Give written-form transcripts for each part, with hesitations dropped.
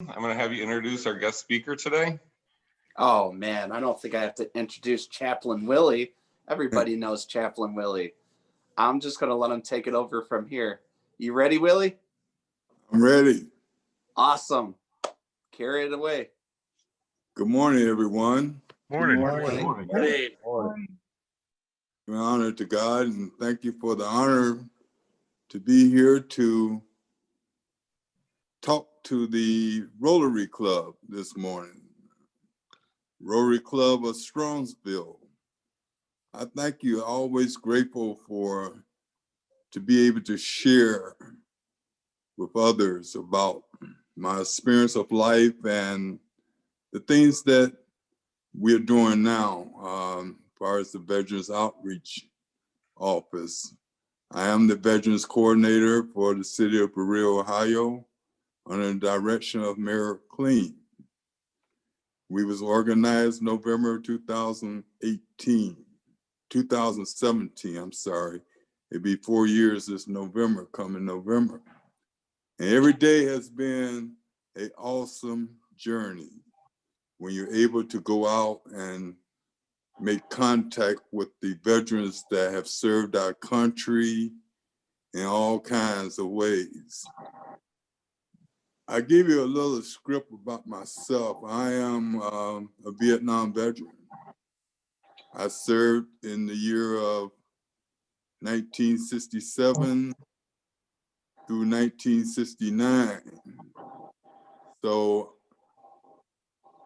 I'm going to have you introduce our guest speaker today. Oh man, I don't think I have to introduce Chaplain Willie. Everybody knows Chaplain Willie. I'm just going to let him take it over from here. You ready, Willie? I'm ready. Awesome. Carry it away. Good morning, everyone. Morning. Hey. An honor to God, and thank you for the honor to be here to talk to the Rotary Club this morning. Rotary Club of Strongsville. I thank you. Always grateful to be able to share with others about my experience of life and the things that we're doing now as far as the Veterans Outreach Office. I am the Veterans Coordinator for the city of Berea, Ohio, under the direction of Mayor Clean. We was organized November 2017, I'm sorry. It'll be 4 years this November, coming November. And every day has been an awesome journey when you're able to go out and make contact with the veterans that have served our country in all kinds of ways. I give you a little script about myself. I am a Vietnam veteran. I served in the year of 1967 through 1969. So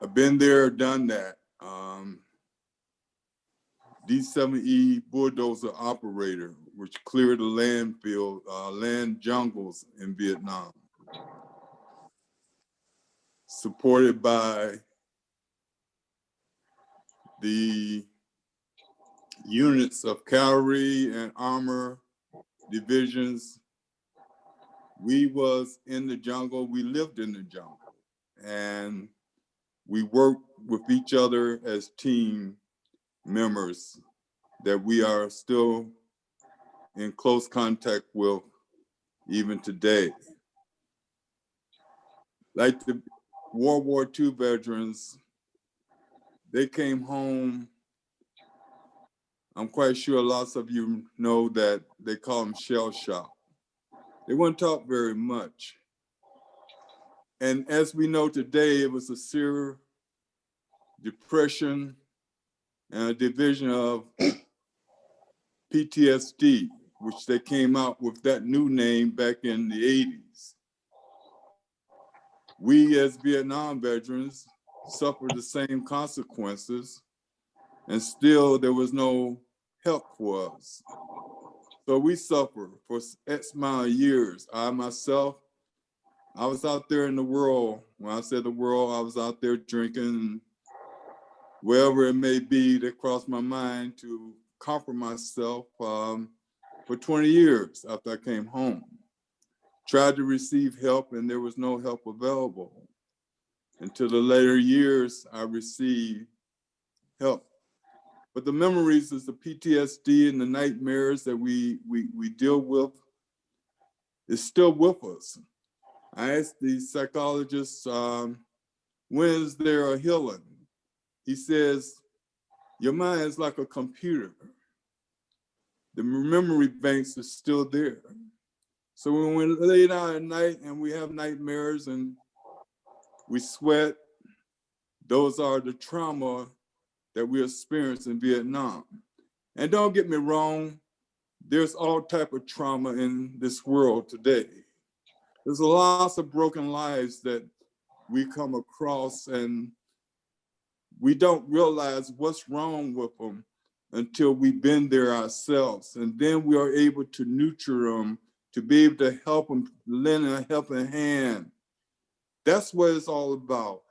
I've been there, done that. D7E bulldozer operator, which cleared the land jungles in Vietnam. Supported by the units of cavalry and armor divisions. We was in the jungle, we lived in the jungle, and we worked with each other as team members that we are still in close contact with even today. Like the World War II veterans, they came home. I'm quite sure lots of you know that they call them shell shock. They wouldn't talk very much. And as we know today, it was a severe depression and a division of PTSD, which they came out with that new name back in the 80s. We as Vietnam veterans suffered the same consequences, and still there was no help for us. So we suffered for X amount of years. I myself, I was out there in the world. When I said the world, I was out there drinking, wherever it may be that crossed my mind to comfort myself for 20 years after I came home. Tried to receive help and there was no help available. Until the later years, I received help. But the memories is the PTSD and the nightmares that we deal with is still with us. I asked the psychologist, when is there a healing? He says, your mind is like a computer. The memory banks are still there. So when we lay down at night and we have nightmares and we sweat, those are the trauma that we experienced in Vietnam. And don't get me wrong, there's all type of trauma in this world today. There's lots of broken lives that we come across and we don't realize what's wrong with them until we've been there ourselves. And then we are able to nurture them, to be able to help them, lend a helping hand. That's what it's all about.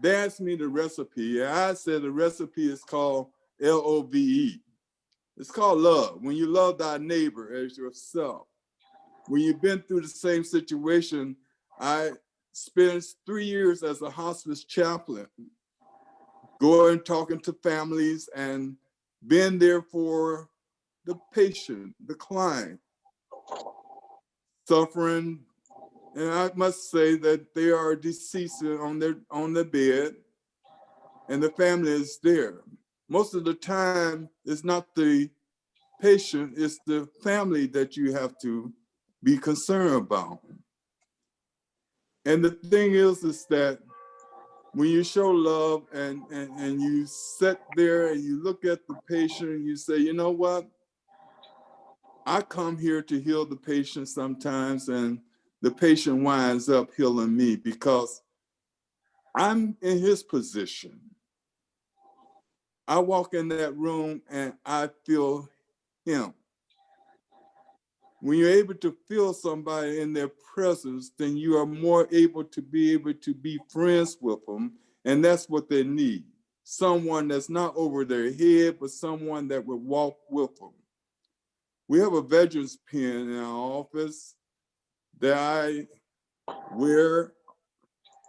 They asked me the recipe. I said the recipe is called LOVE. It's called love. When you love thy neighbor as yourself. When you've been through the same situation, I spent 3 years as a hospice chaplain, going talking to families and being there for the patient, the client, suffering, And I must say that they are deceased on their bed, and the family is there. Most of the time, it's not the patient, it's the family that you have to be concerned about. And the thing is that when you show love and you sit there and you look at the patient and you say, you know what? I come here to heal the patient sometimes, and the patient winds up healing me because I'm in his position. I walk in that room and I feel him. When you're able to feel somebody in their presence, then you are more able to be friends with them. And that's what they need. Someone that's not over their head, but someone that would walk with them. We have a veterans pin in our office that I wear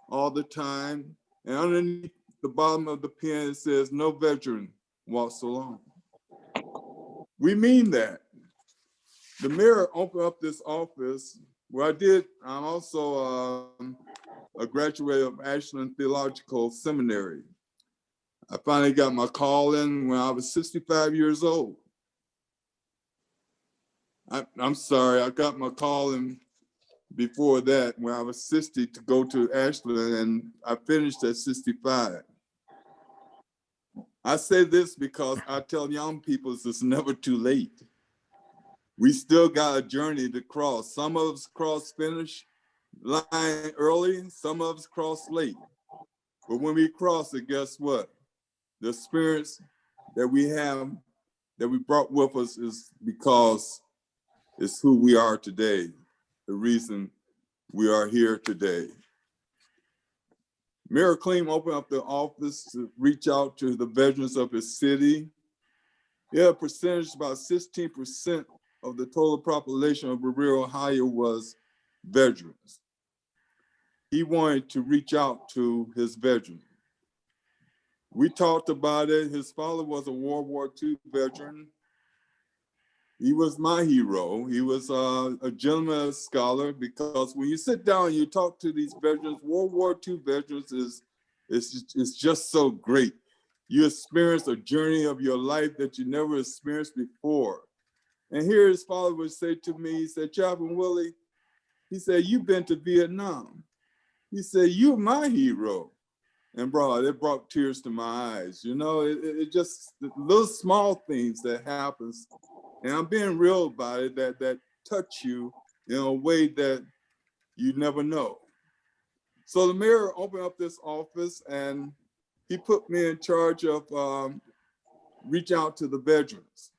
all the time. And underneath the bottom of the pen, it says, "No veteran walks alone." We mean that. The mayor opened up this office. Well, I'm also a graduate of Ashland Theological Seminary. I finally got my call in when I was 65 years old. I'm sorry, I got my call in before that when I was 60 to go to Ashland, and I finished at 65. I say this because I tell young people it's never too late. We still got a journey to cross. Some of us cross finish line early, some of us cross late. But when we cross it, guess what? The experience that we have, that we brought with us, is because it's who we are today, the reason we are here today. Mayor Clean opened up the office to reach out to the veterans of his city. Yeah, a percentage, about 16% of the total population of Berea, Ohio was veterans. He wanted to reach out to his veterans. We talked about it. His father was a World War II veteran. He was my hero. He was a gentleman, a scholar, because when you sit down and you talk to these veterans, World War II veterans is just so great. You experience a journey of your life that you never experienced before. And here his father would say to me, he said, "Chaplain Willie," he said, "you've been to Vietnam." He said, "You're my hero." And bro, it brought tears to my eyes. You know, it just, little small things that happens. And I'm being real about it, that touch you in a way that you never know. So the mayor opened up this office and he put me in charge of reach out to the veterans.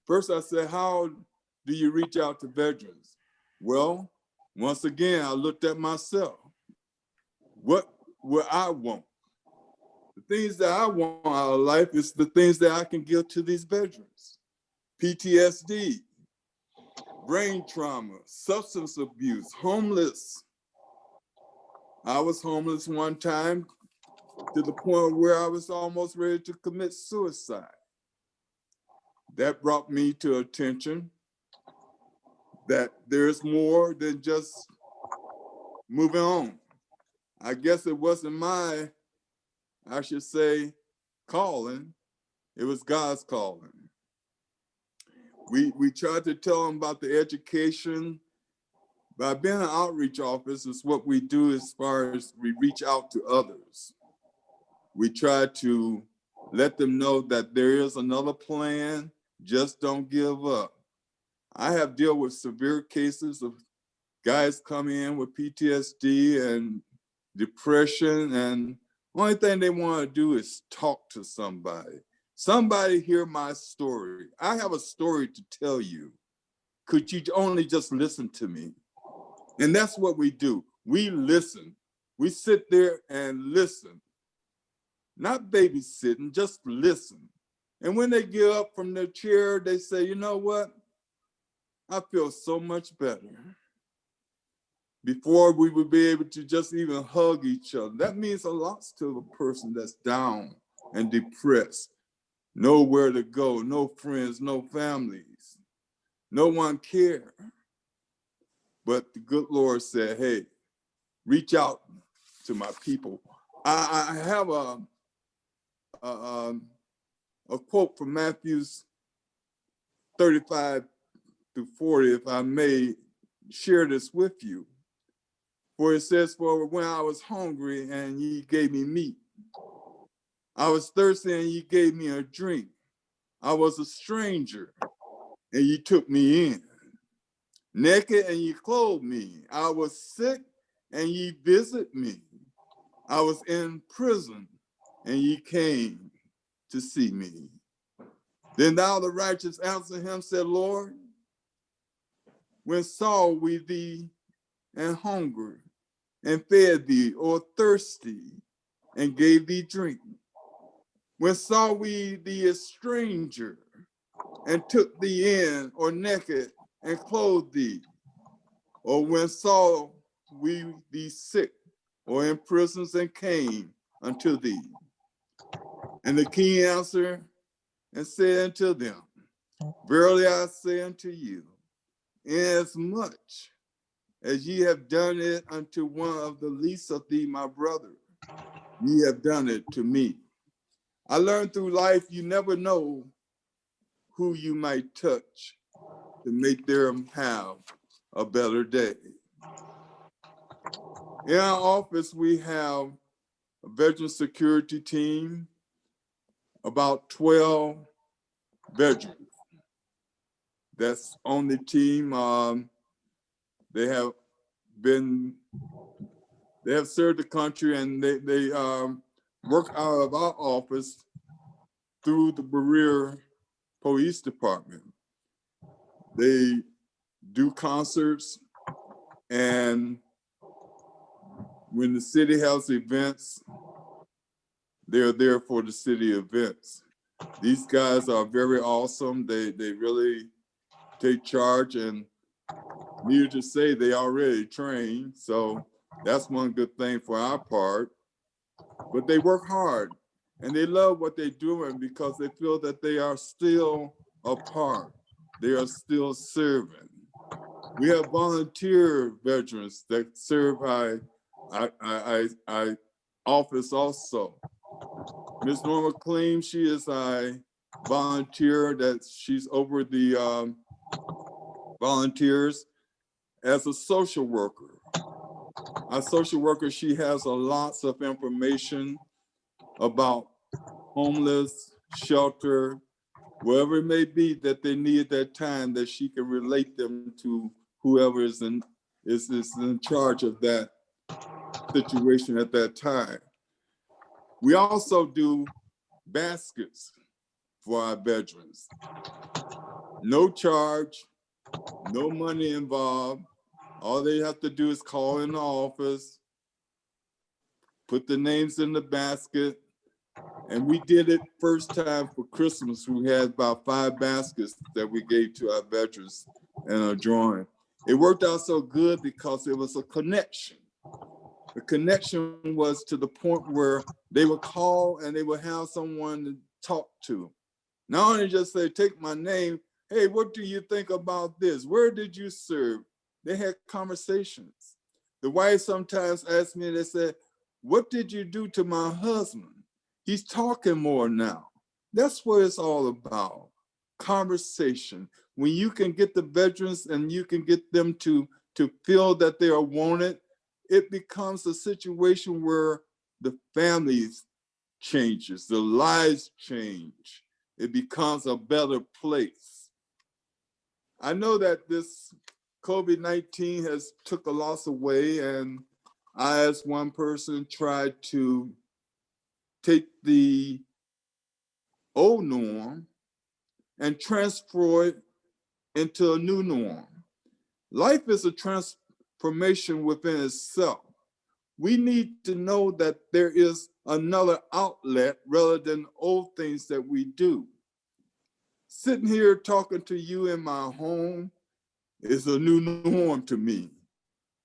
First I said, how do you reach out to veterans? Well, once again, I looked at myself. What would I want? The things that I want out of life is the things that I can give to these veterans. PTSD, brain trauma, substance abuse, homeless. I was homeless one time to the point where I was almost ready to commit suicide. That brought me to attention that there's more than just moving on. I guess it wasn't my, I should say, calling. It was God's calling. We tried to tell them about the education. By being an outreach office is what we do as far as we reach out to others. We try to let them know that there is another plan, just don't give up. I have dealt with severe cases of guys coming in with PTSD and depression, and only thing they want to do is talk to somebody. Somebody hear my story. I have a story to tell you. Could you only just listen to me? And that's what we do. We listen. We sit there and listen. Not babysitting, just listen. And when they get up from their chair, they say, you know what? I feel so much better. Before we would be able to just even hug each other. That means a lot to a person that's down and depressed. Nowhere to go, no friends, no families. No one care. But the good Lord said, hey, reach out to my people. I have a quote from Matthew's 35 through 40, if I may share this with you. For it says, for when I was hungry and ye gave me meat, I was thirsty and ye gave me a drink. I was a stranger and ye took me in. Naked and ye clothed me. I was sick and ye visited me. I was in prison and ye came to see me. Then thou the righteous answered him, said, Lord, when saw we thee and hungered, and fed thee, or thirsty, and gave thee drink? When saw we thee a stranger, and took thee in, or naked, and clothed thee? Or when saw we thee sick, or in prisons, and came unto thee? And the king answered and said unto them, verily I say unto you, inasmuch as ye have done it unto one of the least of thee, my brother, ye have done it to me. I learned through life, you never know who you might touch to make them have a better day. In our office, we have a veteran security team, about 12 veterans that's on the team. They have served the country, and they work out of our office through the Berea Police Department. They do concerts, and when the city has events, they're there for the city events. These guys are very awesome. They really take charge, and needless to say, they already trained. So that's one good thing for our part. But they work hard, and they love what they're doing because they feel that they are still a part. They are still serving. We have volunteer veterans that serve our office also. Ms. Norma claims she is a volunteer, that she's over the volunteers as a social worker. Our social worker, she has lots of information about homeless, shelter, wherever it may be that they need at that time, that she can relate them to whoever is in charge of that situation at that time. We also do baskets for our veterans. No charge, no money involved. All they have to do is call in the office, put the names in the basket. And we did it first time for Christmas. We had about 5 baskets that we gave to our veterans in a drawing. It worked out so good because it was a connection. The connection was to the point where they would call and they would have someone to talk to. Not only just say, take my name, hey, what do you think about this? Where did you serve? They had conversations. The wife sometimes asked me, they said, what did you do to my husband? He's talking more now. That's what it's all about, conversation. When you can get the veterans and you can get them to feel that they are wanted, it becomes a situation where the families changes, the lives change. It becomes a better place. I know that this COVID-19 has took a loss away, and I, as one person, tried to take the old norm and transfer it into a new norm. Life is a transformation within itself. We need to know that there is another outlet rather than old things that we do. Sitting here talking to you in my home is a new norm to me.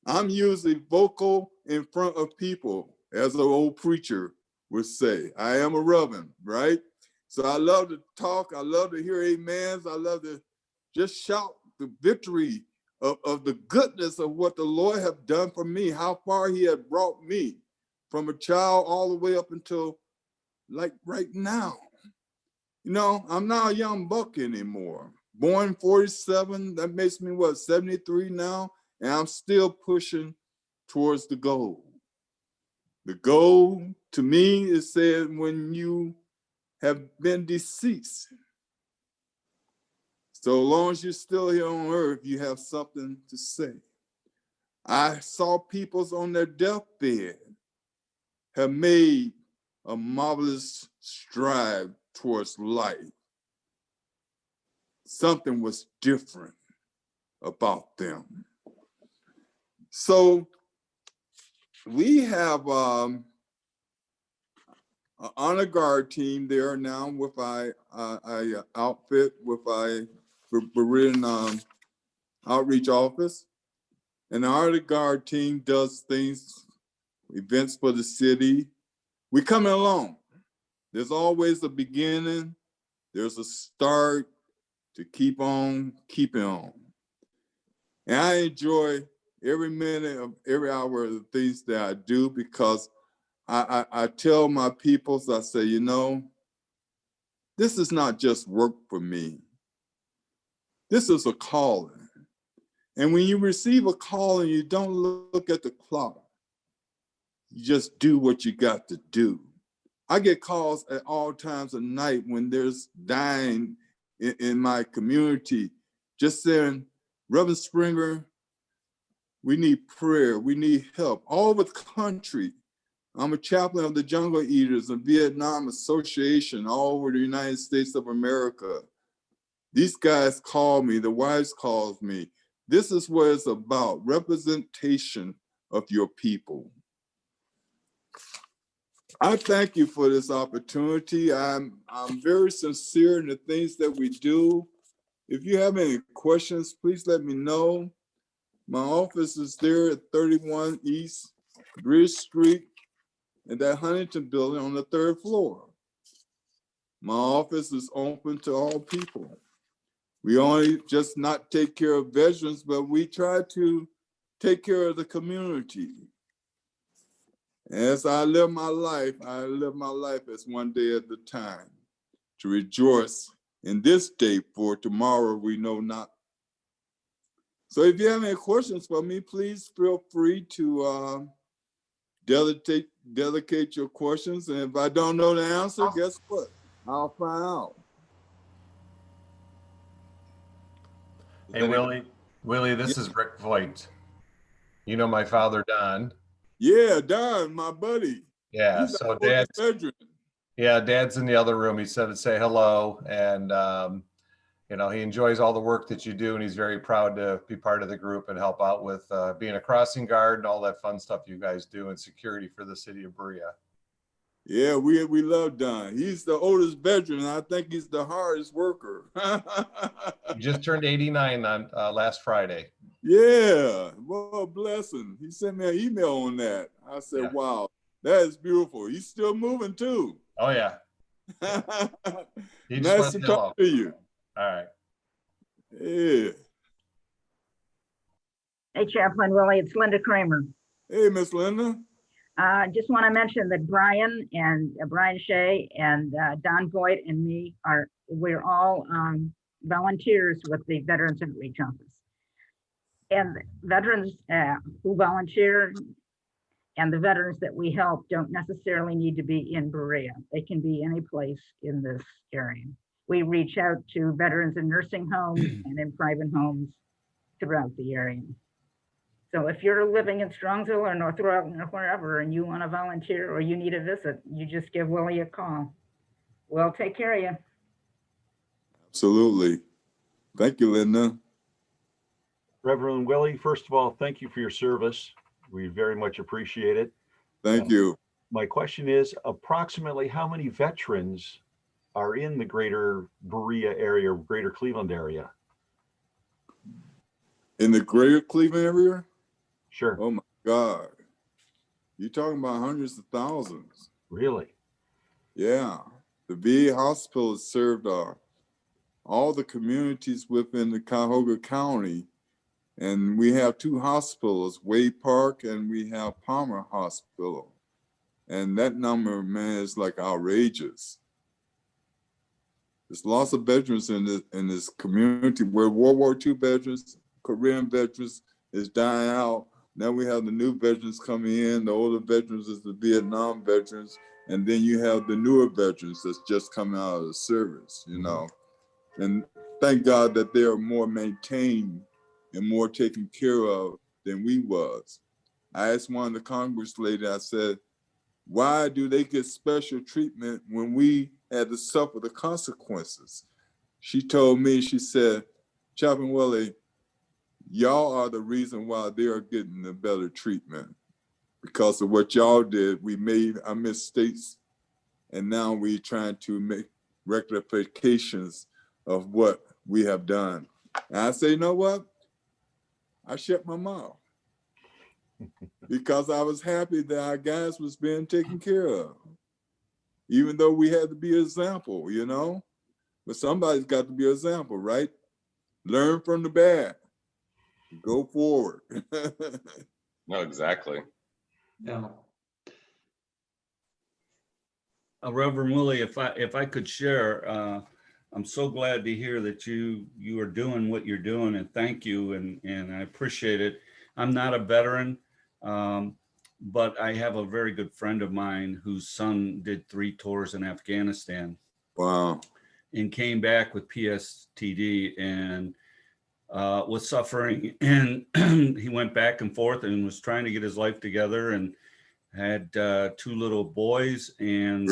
I'm usually vocal in front of people, as an old preacher would say. I am a reverend, right? So I love to talk. I love to hear amens. I love to just shout the victory of the goodness of what the Lord have done for me, how far he had brought me from a child all the way up until like right now. You know, I'm not a young buck anymore. Born 47, that makes me what, 73 now? And I'm still pushing towards the goal. The goal to me is said when you have been deceased. So long as you're still here on earth, you have something to say. I saw peoples on their deathbed have made a marvelous stride towards life. Something was different about them. So we have an honor guard team there now with I outfit with Berea outreach office. And the honor guard team does things, events for the city. We coming along. There's always a beginning. There's a start to keep on keeping on. And I enjoy every minute of every hour of the things that I do because I tell my peoples, I say, you know, this is not just work for me. This is a calling. And when you receive a calling, you don't look at the clock. You just do what you got to do. I get calls at all times of night when there's dying in my community, just saying, Reverend Springer, we need prayer, we need help. All over the country. I'm a chaplain of the Jungle Eaters and Vietnam Association all over the United States of America. These guys call me, the wives calls me. This is what it's about, representation of your people. I thank you for this opportunity. I'm very sincere in the things that we do. If you have any questions, please let me know. My office is there at 31 East Bridge Street in that Huntington building on the 3rd floor. My office is open to all people. We only just not take care of veterans, but we try to take care of the community. As I live my life as one day at a time, to rejoice in this day, for tomorrow we know not. So if you have any questions for me, please feel free to delegate your questions. And if I don't know the answer, guess what? I'll find out. Hey, Willie, this is Rick Voigt. You know my father, Don. Yeah, Don, my buddy. Yeah, He's so Dad's in the other room. He said to say hello, and you know, he enjoys all the work that you do, and he's very proud to be part of the group and help out with being a crossing guard and all that fun stuff you guys do and security for the city of Berea. Yeah, we love Don. He's the oldest veteran, and I think he's the hardest worker. He just turned 89 on last Friday. Yeah, well, bless him. He sent me an email on that. I said, yeah. Wow, that is beautiful. He's still moving too. Oh, yeah. Nice to talk to you. All right. Yeah. Hey, Chaplain Willie, it's Linda Kramer. Hey, Miss Linda. Just want to mention that Brian Shea and Don Boyd and me we're all volunteers with the Veterans Outreach Office. And veterans who volunteer and the veterans that we help don't necessarily need to be in Berea. They can be any place in this area. We reach out to veterans in nursing homes and in private homes throughout the area. So if you're living in Strongsville or North Rock or wherever and you want to volunteer or you need a visit, you just give Willie a call. We'll take care of you. Absolutely. Thank you, Linda. Reverend Willie, first of all, thank you for your service. We very much appreciate it. Thank you. My question is, approximately how many veterans are in the greater Berea area, greater Cleveland area? In the greater Cleveland area? Sure. Oh my God. You're talking about hundreds of thousands. Really? Yeah. The VA hospital has served all the communities within the Cuyahoga County. And we have two hospitals, Wade Park and we have Palmer Hospital. And that number, man, is like outrageous. There's lots of veterans in this community where World War II veterans, Korean veterans is dying out. Now we have the new veterans coming in. The older veterans is the Vietnam veterans. And then you have the newer veterans that's just coming out of the service, you know. And thank God that they are more maintained and more taken care of than we was. I asked one of the Congress lady, I said, why do they get special treatment when we had to suffer the consequences? She told me, she said, Chaplain Willie, y'all are the reason why they are getting the better treatment. Because of what y'all did, we made our mistakes, and now we're trying to make rectifications of what we have done. And I say, you know what? I shut my mouth because I was happy that our guys was being taken care of, even though we had to be an example, you know? But somebody's got to be an example, right? Learn from the bad, go forward. No, exactly. Yeah. Reverend Willie, if I could share, I'm so glad to hear that you are doing what you're doing, and thank you, and I appreciate it. I'm not a veteran, but I have a very good friend of mine whose son did 3 tours in Afghanistan. Wow. And came back with PSTD and was suffering, and he went back and forth and was trying to get his life together, and had 2 little boys, and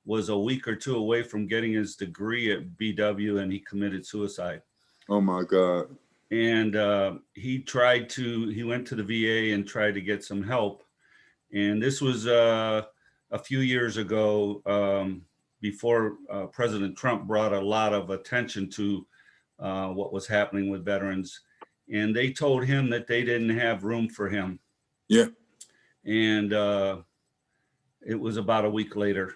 was a week or 2 away from getting his degree at BW, and he committed suicide. Oh my God. And he went to the VA and tried to get some help. And this was a few years ago, before President Trump brought a lot of attention to what was happening with veterans. And they told him that they didn't have room for him. Yeah. And it was about a week later.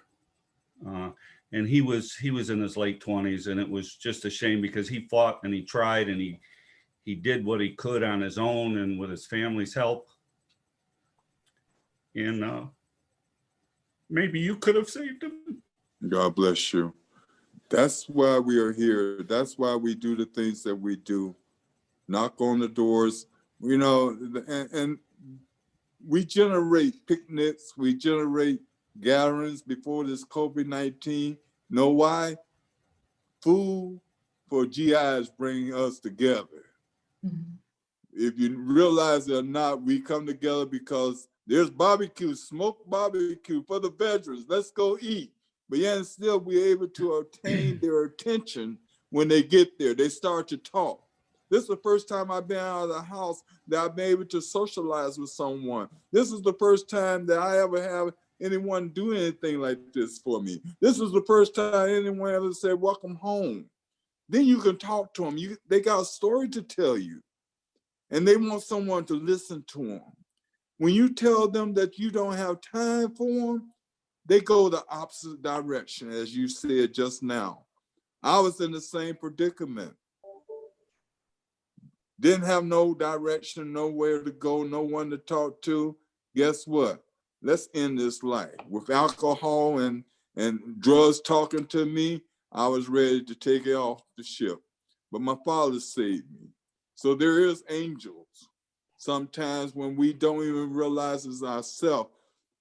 And he was in his late 20s, and it was just a shame because he fought and he tried and he did what he could on his own and with his family's help. And maybe you could have saved him. God bless you. That's why we are here. That's why we do the things that we do. Knock on the doors, you know, and we generate picnics, we generate gatherings before this COVID-19. Know why? Food for GIs bring us together. Mm-hmm. If you realize it or not, we come together because there's barbecue, smoked barbecue for the veterans. Let's go eat. But yet still we're able to obtain their attention when they get there. They start to talk. This is the first time I've been out of the house that I've been able to socialize with someone. This is the first time that I ever have anyone do anything like this for me. This is the first time anyone ever said, welcome home. Then you can talk to them. They got a story to tell you. And they want someone to listen to them. When you tell them that you don't have time for them, they go the opposite direction, as you said just now. I was in the same predicament. Didn't have no direction, nowhere to go, no one to talk to. Guess what? Let's end this life. With alcohol and drugs talking to me, I was ready to take it off the ship. But my Father saved me. So there is angels. Sometimes when we don't even realize it's ourselves,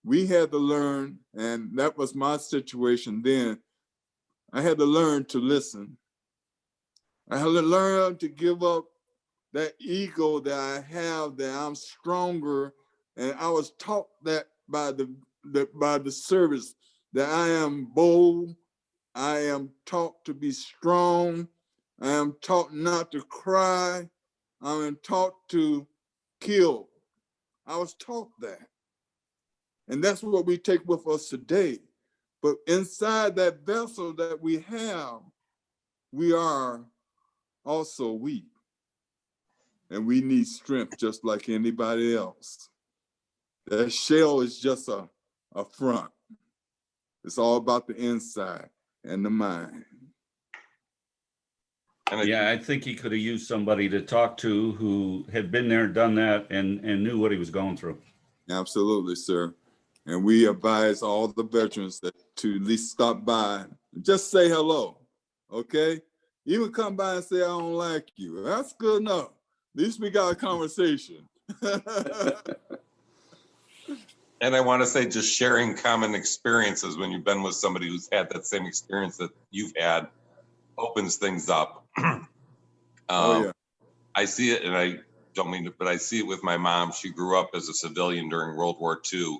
we had to learn, and that was my situation then. I had to learn to listen. I had to learn to give up that ego that I have, that I'm stronger. And I was taught that by the service, that I am bold. I am taught to be strong. I am taught not to cry. I am taught to kill. I was taught that. And that's what we take with us today. But inside that vessel that we have, we are also weak. And we need strength just like anybody else. That shell is just a front. It's all about the inside and the mind. And Yeah, I think he could have used somebody to talk to who had been there, done that, and knew what he was going through. Absolutely, sir. And we advise all the veterans that to at least stop by, just say hello, okay? Even come by and say, I don't like you. That's good enough. At least we got a conversation. And I want to say, just sharing common experiences when you've been with somebody who's had that same experience that you've had opens things up. Oh, yeah. I see it, and I don't mean to, but I see it with my mom. She grew up as a civilian during World War II.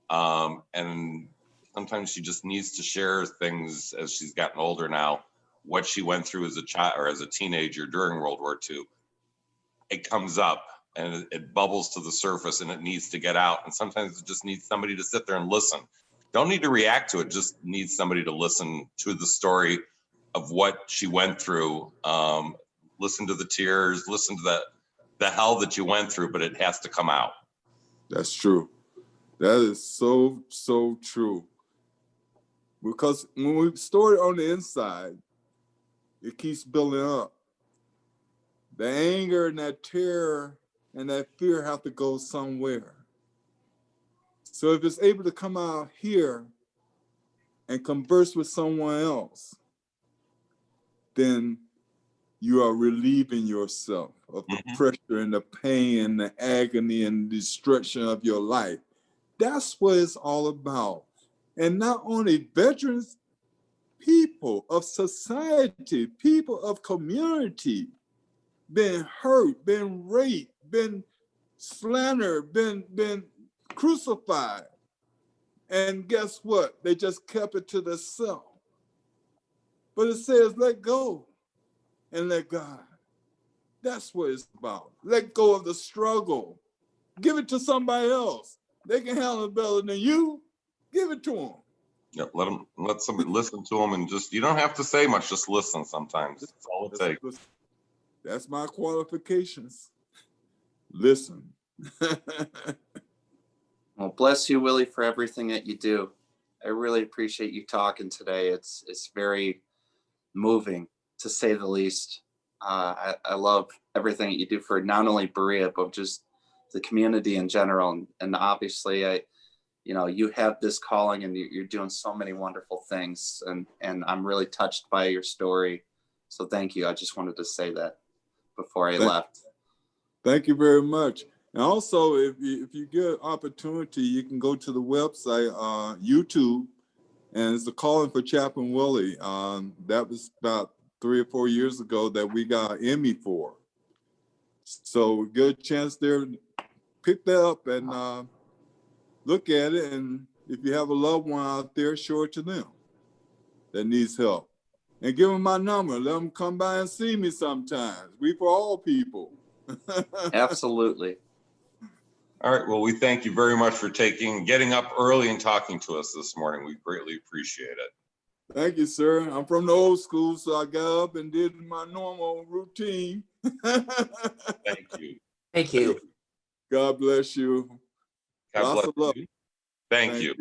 And sometimes she just needs to share things as she's gotten older now, what she went through as a child or as a teenager during World War II. It comes up and it bubbles to the surface and it needs to get out. And sometimes it just needs somebody to sit there and listen. Don't need to react to it, just needs somebody to listen to the story of what she went through. Listen to the tears, listen to the hell that you went through, but it has to come out. That's true. That is so, so true. Because when we store it on the inside, it keeps building up. The anger and that terror and that fear have to go somewhere. So if it's able to come out here and converse with someone else, then you are relieving yourself of the pressure and the pain and the agony and destruction of your life. That's what it's all about. And not only veterans, people of society, people of community, been hurt, been raped, been slandered, been crucified. And guess what? They just kept it to themselves. But it says, let go and let God. That's what it's about. Let go of the struggle. Give it to somebody else. They can handle it better than you. Give it to them. Yep, let somebody listen to them, and just, you don't have to say much, just listen sometimes. That's all it takes. That's my qualifications. Listen. Well, bless you, Willie, for everything that you do. I really appreciate you talking today. It's very moving, to say the least. I love everything that you do for not only Berea, but just the community in general. And obviously, you have this calling, and you're doing so many wonderful things. And I'm really touched by your story. So thank you. I just wanted to say that before I left. Thank you very much. And also, if you get an opportunity, you can go to the website, YouTube, and it's a calling for Chaplain Willie. That was about 3 or 4 years ago that we got an Emmy for. So get a chance there, pick that up and look at it. And if you have a loved one out there, show it to them that needs help. And give them my number. Let them come by and see me sometimes. We for all people. Absolutely. All right. Well, we thank you very much for getting up early and talking to us this morning. We greatly appreciate it. Thank you, sir. I'm from the old school, so I got up and did my normal routine. Thank you. Thank you. God bless you. God Lots bless of love. you. Thank you.